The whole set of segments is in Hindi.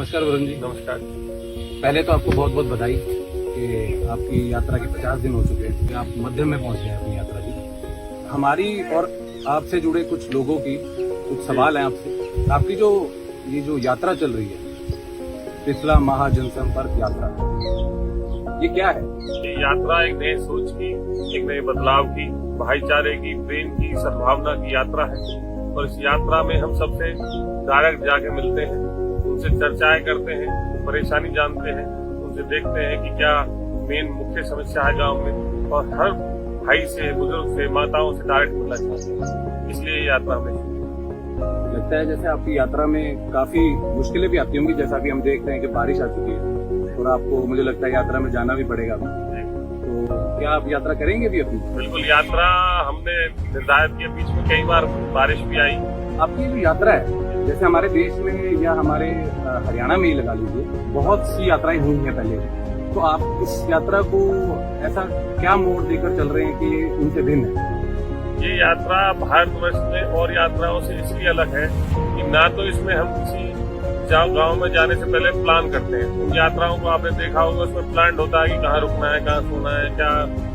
नमस्कार वरुण जी। नमस्कार। पहले तो आपको बहुत बहुत बधाई कि आपकी यात्रा के 50 दिन हो चुके हैं कि आप मध्य में पहुंच गए अपनी यात्रा की। हमारी और आपसे जुड़े कुछ लोगों की कुछ सवाल हैं आपसे। आपकी ये जो यात्रा चल रही है, पिछला महाजनसंपर्क यात्रा, ये क्या है? ये यात्रा एक नए सोच की, एक नए बदलाव की, भाईचारे की, प्रेम की, सद्भावना की यात्रा है। और इस यात्रा में हम सबसे डायरेक्ट जाके मिलते हैं, उनसे चर्चाएं करते हैं, परेशानी जानते हैं, उनसे देखते हैं कि क्या मेन मुख्य समस्या है गांव में, और हर भाई से, बुजुर्ग से, माताओं से डायरेक्ट मिलना चाहते हैं। इसलिए ये यात्रा हमें लगता है जैसे आपकी यात्रा में काफी मुश्किलें भी आती होंगी, जैसा कि हम देख रहे हैं कि बारिश आ चुकी है और आपको, मुझे लगता है, यात्रा में जाना भी पड़ेगा। तो क्या आप यात्रा करेंगे भी अपनी? बिल्कुल, यात्रा हमने निर्धारित किया। बीच में कई बार बारिश भी आई। आपकी जो यात्रा है, जैसे हमारे देश में या हमारे हरियाणा में ही लगा लीजिए, बहुत सी यात्राएं हुई हैं पहले, तो आप इस यात्रा को ऐसा क्या मोड़ देकर चल रहे हैं कि इनसे भिन्न है? ये यात्रा भारतवर्ष में और यात्राओं से इसलिए अलग है कि ना तो इसमें हम किसी गांव में जाने से पहले प्लान करते हैं। उन यात्राओं को आपने देखा होगा, उसमें प्लान होता है कि कहाँ रुकना है, कहाँ सोना है, क्या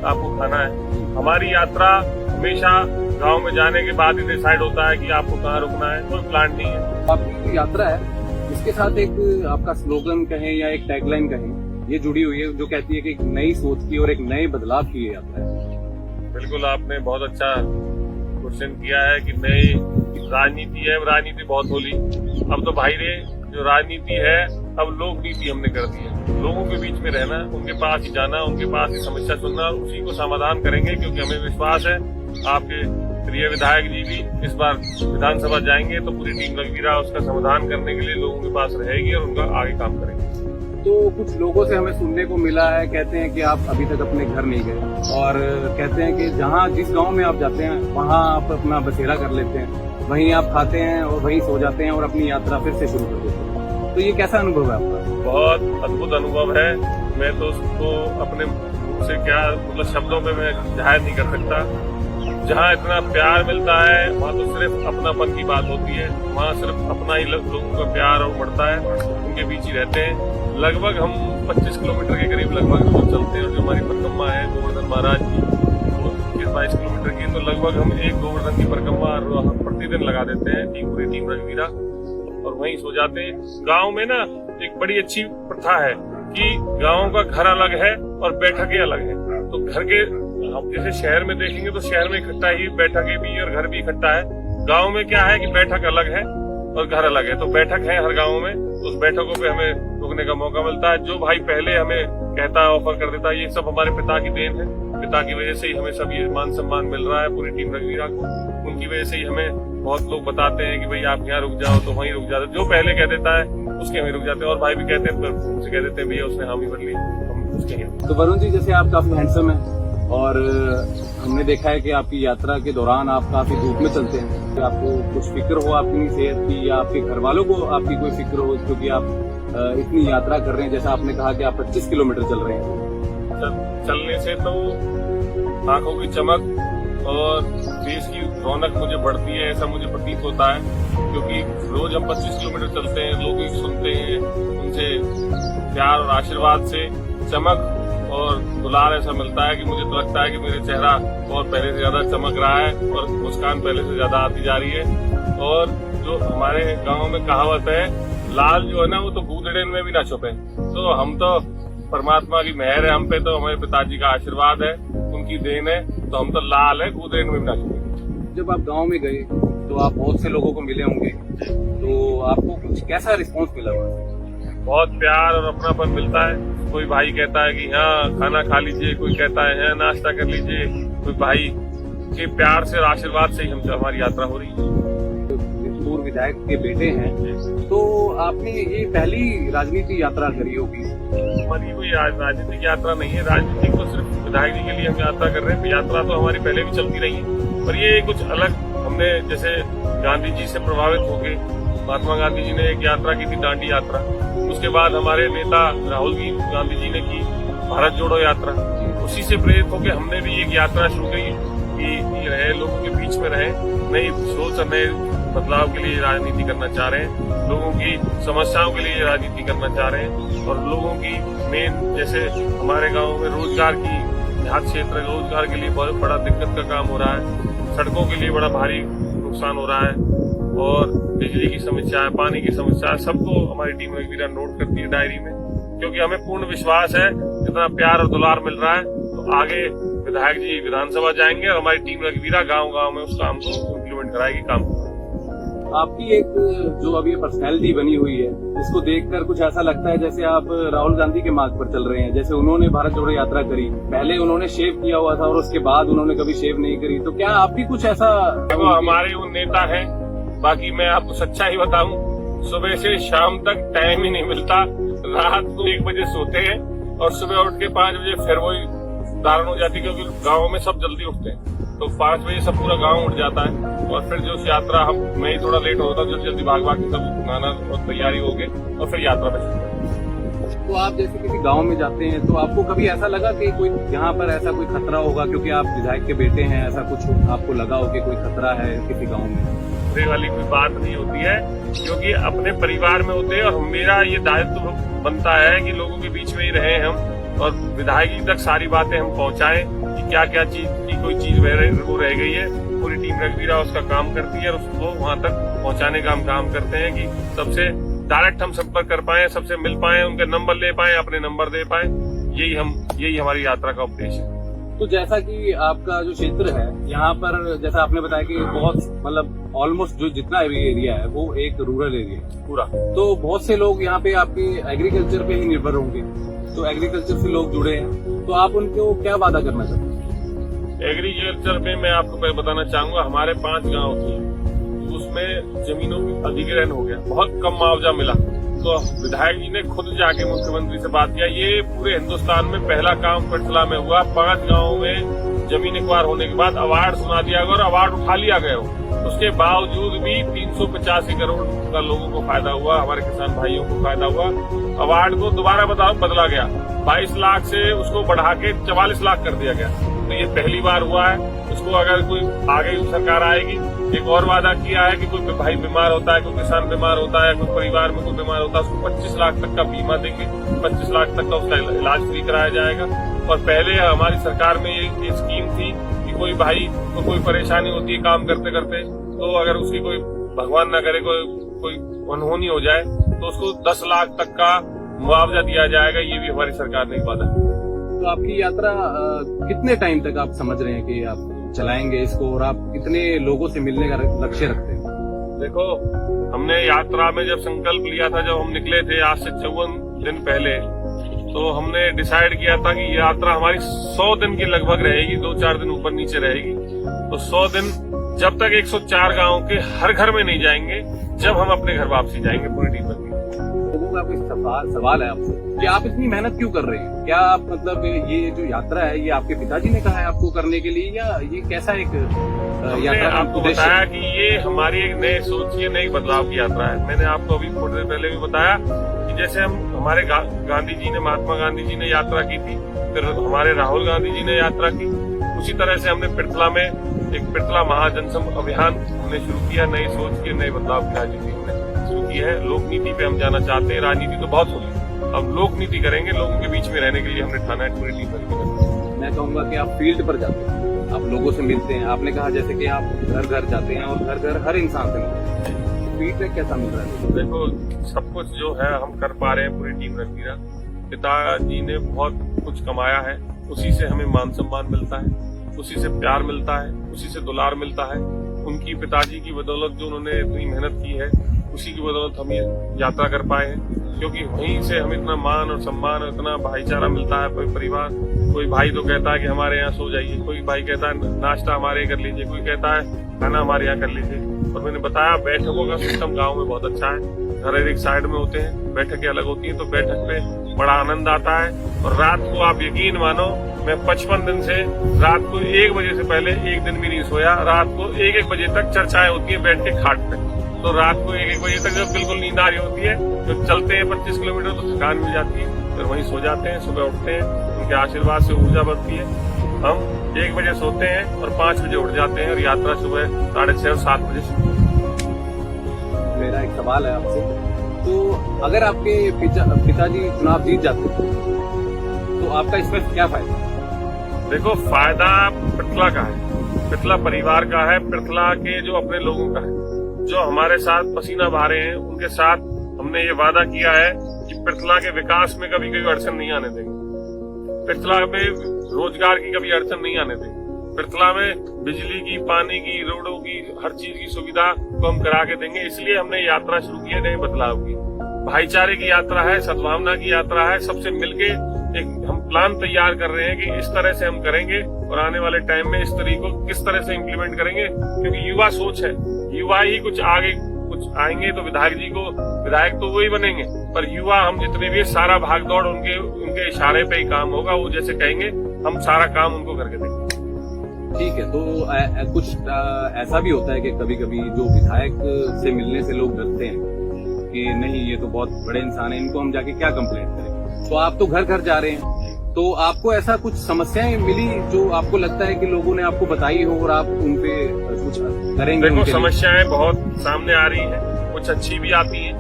आपको खाना है। हमारी यात्रा हमेशा गांव में जाने के बाद ही डिसाइड होता है कि आपको कहाँ रुकना है, कोई प्लान नहीं है। आपकी जो यात्रा है, इसके साथ एक आपका स्लोगन कहें या एक टैगलाइन कहें, ये जुड़ी हुई है, जो कहती है कि एक नई सोच की और एक नए बदलाव की ये यात्रा है। बिल्कुल, आपने बहुत अच्छा क्वेश्चन किया है कि नई राजनीति है। राजनीति बहुत होली, अब तो भाई रे जो राजनीति है, अब लोक नीति हमने कर दी है। लोगों के बीच में रहना, उनके पास ही जाना, उनके पास ही समस्या सुनना, उसी को समाधान करेंगे। क्योंकि हमें विश्वास है आपके प्रिय विधायक जी भी इस बार विधानसभा जाएंगे तो पूरी टीम रघुवीरा उसका समाधान करने के लिए लोगों के पास रहेगी और उनका आगे काम करेंगे। तो कुछ लोगों से हमें सुनने को मिला है, कहते हैं कि आप अभी तक अपने घर नहीं गए, और कहते हैं कि जिस गांव में आप जाते हैं वहां आप अपना बसेरा कर लेते हैं, वहीं आप खाते हैं और वहीं सो जाते हैं और अपनी यात्रा फिर से शुरू कर देते हैं। तो ये कैसा अनुभव है आपका? बहुत अद्भुत अनुभव है। मैं तो उसको अपने मुंह से क्या, मतलब शब्दों में मैं जाहिर नहीं कर सकता। जहाँ इतना प्यार मिलता है वहाँ तो सिर्फ अपनापन की बात होती है। वहाँ सिर्फ अपना ही लोगों का प्यार और बढ़ता है, उनके बीच ही रहते हैं। लगभग हम 25 किलोमीटर के करीब लगभग चलते हैं। और जो हमारी परिक्रमा है गोवर्धन महाराज की, 22 किलोमीटर की, तो लगभग हम एक गोवर्धन की परिक्रमा प्रतिदिन लगा देते हैं, पूरी टीम रघुवीरा, और वहीं सो जाते हैं। गांव में ना एक बड़ी अच्छी प्रथा है कि गांव का घर अलग है और बैठकें अलग है। तो घर के, हम जैसे शहर में देखेंगे तो शहर में इकट्ठा ही बैठकें भी और घर भी इकट्ठा है। गांव में क्या है कि बैठक अलग है और घर अलग है। तो बैठक है हर गांव में, तो उस बैठकों पे हमें रुकने का मौका मिलता है। जो भाई पहले हमें कहता है, ऑफर कर देता है, ये सब हमारे पिता की देन है। पिता की वजह से ही हमें सब ये मान सम्मान मिल रहा है, पूरी टीम रघुवीरा को। उनकी वजह से ही हमें बहुत लोग बताते हैं कि भाई आप यहाँ रुक जाओ, तो वहीं रुक जाते। जो पहले कह देता है उसके वहीं रुक जाते हैं, और भाई भी कहते हैं, उनसे कह देते हैं भैया उसने हामी भर ली, हम उसके यहाँ। तो वरुण जी, जैसे आप काफी हैंडसम हैं और हमने देखा है कि आपकी यात्रा के दौरान आप काफी धूप में चलते हैं, तो आपको कुछ फिक्र हो अपनी सेहत की या आपके घर वालों को आपकी कोई फिक्र हो, क्योंकि आप इतनी यात्रा कर रहे हैं। जैसा आपने कहा कि आप 25 किलोमीटर चल रहे हैं। चलने से तो आंखों की चमक और देश की रौनक मुझे बढ़ती है, ऐसा मुझे प्रतीत होता है। क्योंकि रोज हम 25 किलोमीटर चलते हैं, लोग सुनते हैं, उनसे प्यार और आशीर्वाद से चमक और दुलार ऐसा मिलता है कि मुझे तो लगता है कि मेरे चेहरा और पहले से ज्यादा चमक रहा है और मुस्कान पहले से ज्यादा आती जा रही है। और जो हमारे गांव में कहावत है, लाल जो है ना वो तो गूदड़े में भी ना छुपे। तो हम तो, परमात्मा की मेहर है हम पे, तो हमारे पिताजी का आशीर्वाद है, उनकी देन है, तो हम तो लाल है, गूदड़े में भी ना छुपे। जब आप गाँव में गए तो आप बहुत से लोगों को मिले होंगे, तो आपको कुछ कैसा रिस्पॉन्स मिला हुआ? बहुत प्यार और अपनापन मिलता है। कोई भाई कहता है कि हाँ खाना खा लीजिए, कोई कहता है हाँ नाश्ता कर लीजिए। कोई भाई के प्यार से और आशीर्वाद से ही हमारी यात्रा हो रही है। पूर्व विधायक के बेटे हैं, तो आपने ये पहली राजनीति यात्रा करी होगी? हमारी कोई राजनीतिक यात्रा नहीं है। राजनीतिक तो सिर्फ विधायक जी के लिए हम यात्रा कर रहे हैं। यात्रा तो हमारी पहले भी चलती रही है, पर ये कुछ अलग। हमने जैसे गांधी जी से प्रभावित होके, महात्मा गांधी जी ने एक यात्रा की थी, दांडी यात्रा। उसके बाद हमारे नेता राहुल गांधी जी ने की भारत जोड़ो यात्रा। उसी से प्रेरित होकर हमने भी एक यात्रा शुरू की कि रहे, लोगों के बीच में रहे, नई सोच और नए बदलाव के लिए राजनीति करना चाह रहे हैं, लोगों की समस्याओं के लिए राजनीति करना चाह रहे हैं और लोगों की मेन जैसे हमारे गांव में रोजगार की देहात क्षेत्र रोजगार के लिए बहुत बड़ा दिक्कत का काम हो रहा है, सड़कों के लिए बड़ा भारी नुकसान हो रहा है और बिजली की समस्या है, पानी की समस्या है, सबको हमारी टीम रघुवीरा नोट करती है डायरी में, क्योंकि हमें पूर्ण विश्वास है जितना प्यार और दुलार मिल रहा है तो आगे विधायक जी विधानसभा जाएंगे और हमारी टीम रघुवीरा गांव-गांव में उस काम को इम्प्लीमेंट कराएगी काम। आपकी एक जो अभी पर्सनैलिटी बनी हुई है इसको देखकर कुछ ऐसा लगता है जैसे आप राहुल गांधी के मार्ग पर चल रहे हैं। जैसे उन्होंने भारत जोड़ो यात्रा करी, पहले उन्होंने शेव किया हुआ था और उसके बाद उन्होंने कभी शेव नहीं करी, तो क्या आप भी कुछ ऐसा? देखो हमारे वो नेता है, बाकी मैं आपको सच्चाई बताऊं, सुबह से शाम तक टाइम ही नहीं मिलता, रात को 1 बजे सोते हैं और सुबह उठ के 5 बजे फिर वही धारण हो जाती है, क्योंकि गाँव में सब जल्दी उठते हैं तो 5 बजे सब पूरा गांव उठ जाता है और फिर जो यात्रा मैं ही थोड़ा लेट होता हूँ, जल्दी भाग के सब खाना और तैयारी हो गई और फिर यात्रा पे शुरू। तो आप जैसे किसी गांव में जाते हैं तो आपको कभी ऐसा लगा कि कोई यहाँ पर ऐसा कोई खतरा होगा, क्योंकि आप विधायक के बेटे हैं, ऐसा कुछ आपको लगा हो कि कोई खतरा है किसी गाँव में? खतरे वाली कोई बात नहीं होती है, क्योंकि अपने परिवार में होते हैं और मेरा ये दायित्व बनता है कि लोगों के बीच में ही रहे हम और विधायक जी तक सारी बातें हम पहुंचाएं कि क्या क्या चीज की कोई चीज वो रह गई है, पूरी टीम रघुवीरा उसका काम करती है और उसको वहां तक पहुंचाने का हम काम करते हैं कि सबसे डायरेक्ट हम संपर्क कर पाए, सबसे मिल पाए, उनके नंबर ले पाए, अपने नंबर दे पाए, यही हमारी यात्रा का उद्देश्य है। तो जैसा कि आपका जो क्षेत्र है यहाँ पर, जैसा आपने बताया कि बहुत मतलब ऑलमोस्ट जो जितना भी एरिया है वो एक रूरल एरिया है पूरा, तो बहुत से लोग यहाँ पे आपके एग्रीकल्चर पे ही निर्भर होंगे, तो एग्रीकल्चर से लोग जुड़े हैं, तो आप उनको क्या वादा करना चाहते हैं? एग्रीकल्चर में मैं आपको पहले बताना चाहूंगा, हमारे 5 गांव थे, उसमें जमीनों की अधिग्रहण हो गया, बहुत कम मुआवजा मिला, तो विधायक जी ने खुद जाके मुख्यमंत्री से बात किया। ये पूरे हिंदुस्तान में पहला काम कटला में हुआ, 5 गांवों में जमीन एक्वायर होने के बाद अवार्ड सुना दिया गया और अवार्ड उठा लिया गया हो, उसके बावजूद भी 385 करोड़ का लोगों को फायदा हुआ, हमारे किसान भाइयों को फायदा हुआ। अवार्ड को दोबारा बदला गया, 22 लाख से उसको बढ़ा के 44 लाख कर दिया गया, तो ये पहली बार हुआ है। उसको अगर कोई आगे सरकार आएगी, एक और वादा किया है कि कोई भाई बीमार होता है, कोई किसान बीमार होता है, कोई परिवार में कोई बीमार होता है, उसको 25 लाख तक का बीमा देंगे, 25 लाख तक का उसका इलाज फ्री कराया जाएगा। और पहले हमारी सरकार में ये स्कीम थी कि कोई भाई को कोई परेशानी होती है काम करते करते, तो अगर उसकी कोई भगवान न करे कोई अनहोनी हो जाए तो उसको 10 लाख तक का मुआवजा दिया जाएगा, ये भी हमारी सरकार ने वादा। तो आपकी यात्रा कितने टाइम तक आप समझ रहे हैं कि आप चलाएंगे इसको, और आप कितने लोगों से मिलने का लक्ष्य रखते हैं? देखो, हमने यात्रा में जब संकल्प लिया था, जब हम निकले थे आज से 54 दिन पहले, तो हमने डिसाइड किया था कि यात्रा हमारी 100 दिन की लगभग रहेगी, 2-4 दिन ऊपर नीचे रहेगी। तो 100 दिन जब तक 104 गाँव के हर घर में नहीं जाएंगे, जब हम अपने घर वापसी जाएंगे पूरी टीम में। लोगों का कोई सवाल है आपसे कि आप इतनी मेहनत क्यों कर रहे हैं? क्या आप मतलब ये जो यात्रा है ये आपके पिताजी ने कहा है आपको करने के लिए, या ये कैसा एक यात्रा? आपको बताया कि ये हमारी एक नई सोच की, नई बदलाव की यात्रा है। मैंने आपको अभी थोड़ी देर पहले भी बताया कि जैसे हमारे गांधी जी ने, महात्मा गांधी जी ने यात्रा की थी, फिर हमारे राहुल गांधी जी ने यात्रा की, उसी तरह से हमने पिरथला में एक पिरथला महाजनसंघ अभियान हमने शुरू किया, नई सोच के, नए बदलाव की राजनीति हमने शुरू की है। लोक नीति पे हम जाना चाहते हैं, राजनीति तो बहुत होगी, अब लोक नीति करेंगे, लोगों के बीच में रहने के लिए हमने ठाना है पूरी टीम में। मैं कहूंगा कि आप फील्ड पर जाते हैं, आप लोगों से मिलते हैं, आपने कहा जैसे कि आप घर घर जाते हैं और घर घर हर इंसान से मिलते हैं, फीडबैक कैसा मिल रहा है? देखो, सब कुछ जो है हम कर पा रहे हैं पूरी टीम रघुवीरा। पिताजी ने बहुत कुछ कमाया है, उसी से हमें मान सम्मान मिलता है, उसी से प्यार मिलता है, उसी से दुलार मिलता है। उनकी पिताजी की बदौलत जो उन्होंने इतनी मेहनत की है, उसी की बदौलत हम ये यात्रा कर पाए हैं, क्योंकि वहीं से हमें इतना मान और सम्मान और इतना भाईचारा मिलता है। कोई परिवार, कोई भाई तो कहता है कि हमारे यहाँ सो जाइए, कोई भाई कहता है नाश्ता हमारे यहाँ कर लीजिए, कोई कहता है खाना हमारे यहाँ कर लीजिए। और मैंने बताया बैठकों का सिस्टम गाँव में बहुत अच्छा है, घर एक साइड में होते हैं, बैठकें अलग होती हैं, तो बैठक पे बड़ा आनंद आता है। और रात को आप यकीन मानो, मैं 55 दिन से रात को 1 बजे से पहले एक दिन भी नहीं सोया, रात को 1-1 बजे तक चर्चाएं होती है बैठ के खाट पे। तो रात को 1-1 बजे तक जब बिल्कुल नींद आ रही होती है, तो चलते हैं 25 किलोमीटर, तो थकान मिल जाती है, फिर वहीं सो जाते हैं, सुबह उठते हैं, उनके आशीर्वाद से ऊर्जा बढ़ती है। हम 1 बजे सोते हैं और 5 बजे उठ जाते हैं और यात्रा सुबह 6:30-7 बजे शुरू। एक सवाल है आपसे। तो अगर आपके पिताजी चुनाव जीत जाते तो आपका इसमें क्या फायदा? देखो, फायदा पृथला का है, पृथला परिवार का है, पृथला के जो अपने लोगों का है, जो हमारे साथ पसीना बहा रहे हैं, उनके साथ हमने ये वादा किया है कि पृथला के विकास में कभी कोई अड़चन नहीं आने देंगे, पृथला में रोजगार की कभी अड़चन नहीं आने देंगे, पृथला में बिजली की, पानी की, रोडों की, हर चीज की सुविधा को हम करा के देंगे। इसलिए हमने यात्रा शुरू की है नए बदलाव की। भाईचारे की यात्रा है, सद्भावना की यात्रा है, सबसे मिलके एक हम प्लान तैयार कर रहे हैं कि इस तरह से हम करेंगे और आने वाले टाइम में इस तरीके को किस तरह से इम्प्लीमेंट करेंगे, क्योंकि युवा सोच है, युवा ही कुछ आगे कुछ आएंगे तो विधायक तो वही बनेंगे, पर युवा हम जितने भी सारा भागदौड़ उनके इशारे पे ही काम होगा, वो जैसे कहेंगे हम सारा काम उनको करके देंगे। ठीक है, तो कुछ ऐसा भी होता है कि कभी कभी जो विधायक से मिलने से लोग डरते हैं कि नहीं ये तो बहुत बड़े इंसान है, इनको हम जाके क्या कंप्लेंट करें। तो आप तो घर घर जा रहे हैं, तो आपको ऐसा कुछ समस्याएं मिली जो आपको लगता है कि लोगों ने आपको बताई हो और आप उनपे कुछ करेंगे? देखो, समस्याएं बहुत सामने आ रही है, कुछ अच्छी भी आती है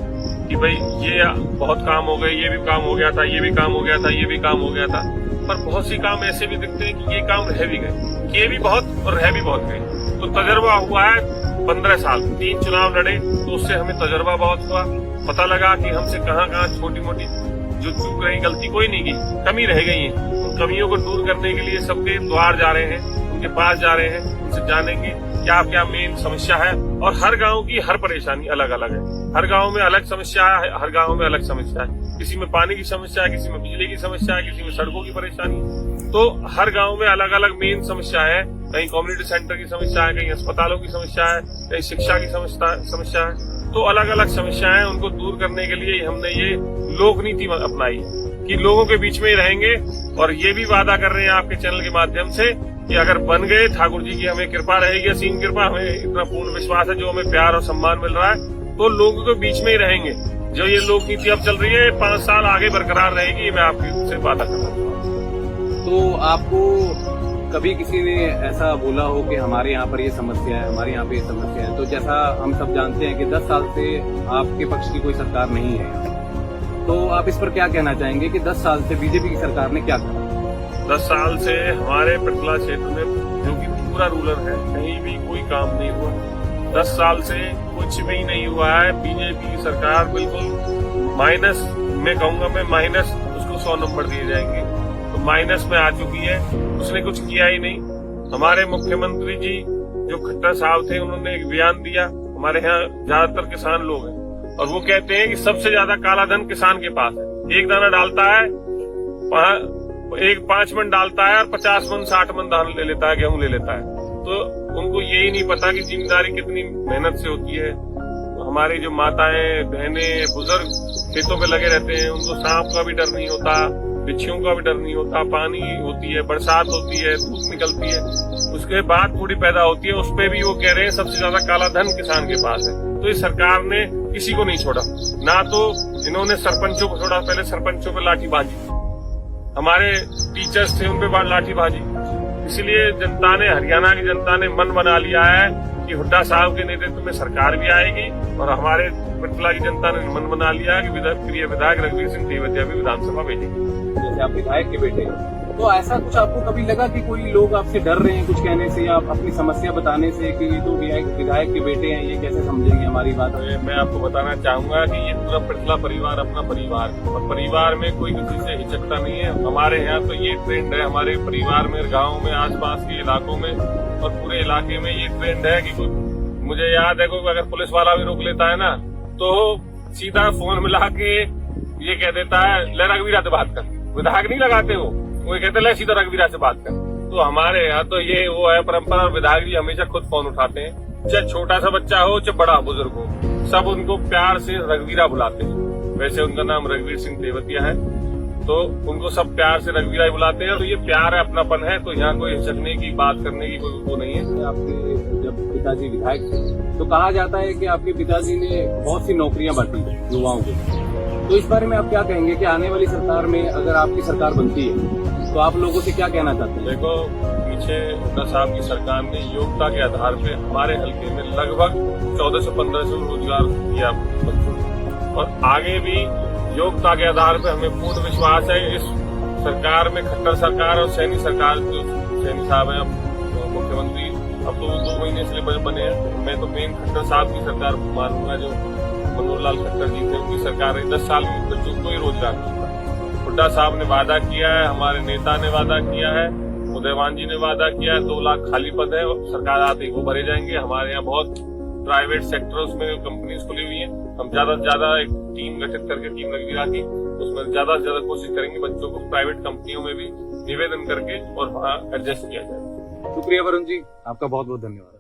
कि भाई ये बहुत काम हो गए, ये भी काम हो गया था, ये भी काम हो गया था, ये भी काम हो गया था, पर बहुत सी काम ऐसे भी दिखते हैं कि ये काम रह भी गए, किए भी बहुत और रह भी बहुत गए। तो तजर्बा हुआ है 15 साल, 3 चुनाव लड़े, तो उससे हमें तजर्बा बहुत हुआ, पता लगा कि हमसे कहाँ छोटी मोटी जो चूक रही, गलती कोई नहीं की, कमी रह गई है। उन कमियों को दूर करने के लिए सबके द्वार जा रहे हैं, उनके पास जा रहे हैं, उनसे जानेंगे क्या क्या मेन समस्या है। और हर गांव की हर परेशानी अलग अलग है, हर गांव में अलग समस्या है, हर गांव में अलग समस्या है, किसी में पानी की समस्या है, किसी में बिजली की समस्या है, किसी में सड़कों की परेशानी। तो हर गांव में अलग अलग मेन समस्या है, कहीं कम्युनिटी सेंटर की समस्या है, कहीं अस्पतालों की समस्या है, कहीं शिक्षा की समस्या है। तो अलग अलग समस्याएं उनको दूर करने के लिए हमने ये लोक नीति अपनाई कि लोगों के बीच में ही रहेंगे। और ये भी वादा कर रहे हैं आपके चैनल के माध्यम से कि अगर बन गए, ठाकुर जी की हमें कृपा रहेगी, असीम कृपा, हमें इतना पूर्ण विश्वास है, जो हमें प्यार और सम्मान मिल रहा है, तो लोगों के बीच में ही रहेंगे। जो ये लोक नीति अब चल रही है 5 साल आगे बरकरार रहेगी, मैं आपसे वादा कर रहा हूँ। तो आपको कभी किसी ने ऐसा बोला हो कि हमारे यहाँ पर ये समस्या है, हमारे यहाँ पे ये समस्या है, तो जैसा हम सब जानते हैं कि 10 साल से आपके पक्ष की कोई सरकार नहीं है, तो आप इस पर क्या कहना चाहेंगे कि 10 साल से बीजेपी की सरकार ने क्या करा? 10 साल से हमारे पृथला क्षेत्र में, जो कि पूरा रूरल है, कहीं भी कोई काम नहीं हुआ। 10 साल से कुछ भी नहीं हुआ है। बीजेपी की सरकार बिल्कुल माइनस, मैं कहूंगा मैं माइनस, उसको 100 नंबर दिए जाएंगे, तो माइनस में आ चुकी है, उसने कुछ किया ही नहीं। हमारे मुख्यमंत्री जी जो खट्टर साहब थे, उन्होंने एक बयान दिया, हमारे यहाँ ज्यादातर किसान लोग हैं और वो कहते हैं कि सबसे ज्यादा काला धन किसान के पास है। एक दाना डालता है, 5 मन डालता है और 50 मन 60 मन धान ले लेता है, गेहूं ले लेता है। तो उनको यही नहीं पता कि जिम्मेदारी कितनी मेहनत से होती है। हमारी जो माताएं, बहनें, बुजुर्ग खेतों पे लगे रहते हैं, उनको सांप का भी डर नहीं होता, बिच्छुओं का भी डर नहीं होता, पानी होती है, बरसात होती है, धूप निकलती है, उसके बाद थोड़ी पैदा होती है, उस पर भी वो कह रहे हैं सबसे ज्यादा काला धन किसान के पास है। तो इस सरकार ने किसी को नहीं छोड़ा, ना तो इन्होंने सरपंचों को छोड़ा, पहले सरपंचों पे लाठीबाजी, हमारे टीचर्स थे उन पे लाठीबाजी। इसलिए जनता ने, हरियाणा की जनता ने मन बना लिया है कि हुड्डा साहब के नेतृत्व में सरकार भी आएगी और हमारे पृथला की जनता ने मन बना लिया है कि प्रिय विधायक रघुवीर सिंह तेवतिया भी विधानसभा भेजेंगे। जैसे आप विधायक के बेटे हैं, तो ऐसा कुछ आपको कभी लगा कि कोई लोग आपसे डर रहे हैं कुछ कहने से या अपनी समस्या बताने से कि ये तो विधायक के बेटे हैं, ये कैसे समझेंगे हमारी बात? मैं आपको बताना चाहूंगा कि ये पूरा पृथला परिवार अपना परिवार है और परिवार में कोई किसी से हिचकता नहीं है। हमारे यहाँ तो ये ट्रेंड है, हमारे परिवार में, गाँव में, आसपास के इलाकों में और पूरे इलाके में ये ट्रेंड है कि मुझे याद है कोई अगर पुलिस वाला भी रोक लेता है ना, तो सीधा फोन मिला के ये कह देता है, ले रघुवीरा से बात कर। विधायक नहीं लगाते वो कहते ले सीधा रघुवीरा से बात कर। तो हमारे यहाँ तो ये वो है परंपरा, और विधायक जी हमेशा खुद फोन उठाते हैं, चाहे छोटा सा बच्चा हो चाहे बड़ा बुजुर्ग हो, सब उनको प्यार से रघुवीरा बुलाते हैं। वैसे उनका नाम रघुवीर सिंह तेवतिया है, तो उनको सब प्यार से रघुवीरा ही बुलाते हैं। तो ये प्यार है, अपनापन है, तो यहाँ कोई हिचकने की, बात करने की कोई वो नहीं है। आपके जब पिताजी विधायक थे तो कहा जाता है कि आपके पिताजी ने बहुत सी नौकरियां बांटी युवाओं को, तो इस बारे में आप क्या कहेंगे कि आने वाली सरकार में अगर आपकी सरकार बनती है तो आप लोगों से क्या कहना चाहते हैं? देखो, पीछे हुड्डा साहब की सरकार ने योग्यता के आधार पे हमारे हल्के में लगभग 1400-1500 रोजगार दिया बच्चों को, और आगे भी योग्यता के आधार पे हमें पूर्ण विश्वास है। इस सरकार में खट्टर सरकार और सैनी सरकार, जो सैनी साहब है मुख्यमंत्री, अब तो 2 महीने से बने हैं, मैं तो मेन खट्टर साहब की सरकार मानूंगा, जो मनोहर लाल खट्टर जी थे उनकी सरकार है। 10 साल में बच्चों को ही रोजगार मिलता। हुड्डा साहब ने वादा किया है, हमारे नेता ने वादा किया है, उदयवान जी ने वादा किया है, 2 लाख खाली पद है, सरकार आते ही वो भरे जाएंगे। हमारे यहाँ बहुत प्राइवेट सेक्टर्स में कंपनीज खुली हुई हैं, हम ज्यादा से ज्यादा एक टीम गठित करके, टीम लगा के उसमें ज्यादा से ज्यादा कोशिश करेंगे बच्चों को प्राइवेट कंपनियों में भी निवेदन करके और वहाँ एडजस्ट किया जाए। शुक्रिया वरुण जी, आपका बहुत बहुत धन्यवाद।